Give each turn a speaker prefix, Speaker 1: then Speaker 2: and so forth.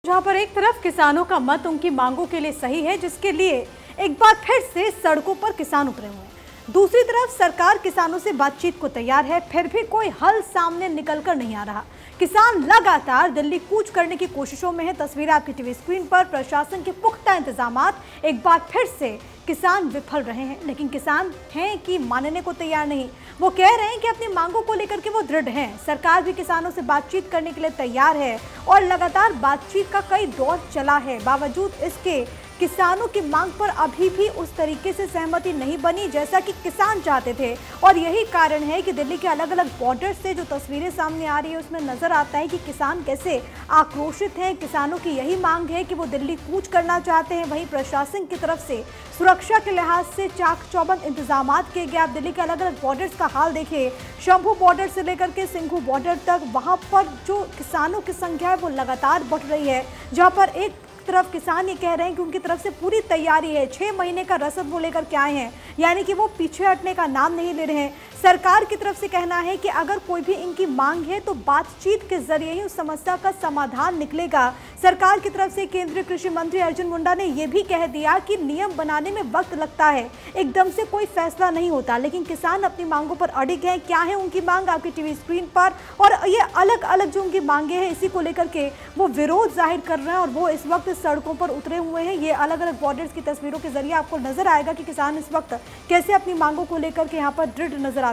Speaker 1: जहां पर एक तरफ किसानों का मत उनकी मांगों के लिए सही है, जिसके लिए एक बार फिर से सड़कों पर किसान उतरे हुए हैं। दूसरी तरफ सरकार किसानों से बातचीत को तैयार है, फिर भी कोई हल सामने निकलकर नहीं आ रहा। किसान लगातार दिल्ली कूच करने की कोशिशों में है। तस्वीरें आपकी टीवी स्क्रीन पर। प्रशासन के पुख्ता इंतजामात, एक बार फिर से किसान विफल रहे हैं, लेकिन किसान हैं कि मानने को तैयार नहीं। वो कह रहे हैं कि अपनी मांगों को लेकर के वो दृढ़ हैं। सरकार भी किसानों से बातचीत करने के लिए तैयार है और लगातार बातचीत का कई दौर चला है। बावजूद इसके किसानों की मांग पर अभी भी उस तरीके से सहमति नहीं बनी जैसा कि किसान चाहते थे। और यही कारण है कि दिल्ली के अलग अलग बॉर्डर से जो तस्वीरें सामने आ रही है उसमें नजर आता है कि किसान कैसे आक्रोशित हैं। किसानों की यही मांग है कि वो दिल्ली कूच करना चाहते हैं। वहीं प्रशासन की तरफ से सुरक्षा के लिहाज से चाक चौबंद इंतजाम किए गए। आप दिल्ली के अलग अलग बॉर्डर्स का हाल देखिए, शंभू बॉर्डर से लेकर के सिंघू बॉर्डर तक, वहां पर जो किसानों की संख्या है वो लगातार बढ़ रही है। जहां पर एक तरफ किसान ये कह रहे हैं कि उनकी तरफ से पूरी तैयारी है, 6 महीने का रसद वो लेकर के आए हैं, यानी कि वो पीछे हटने का नाम नहीं ले रहे हैं। सरकार की तरफ से कहना है कि अगर कोई भी इनकी मांग है तो बातचीत के जरिए ही उस समस्या का समाधान निकलेगा। सरकार की तरफ से केंद्रीय कृषि मंत्री अर्जुन मुंडा ने यह भी कह दिया कि नियम बनाने में वक्त लगता है, एकदम से कोई फैसला नहीं होता। लेकिन किसान अपनी मांगों पर अड़िग हैं। क्या है उनकी मांग आपकी टीवी स्क्रीन पर, और ये अलग अलग जो उनकी मांगे हैं इसी को लेकर के वो विरोध जाहिर कर रहे हैं और वो इस वक्त सड़कों पर उतरे हुए हैं। ये अलग अलग बॉर्डर्स की तस्वीरों के जरिए आपको नजर आएगा कि किसान इस वक्त कैसे अपनी मांगों को लेकर के यहाँ पर दृढ़ नजर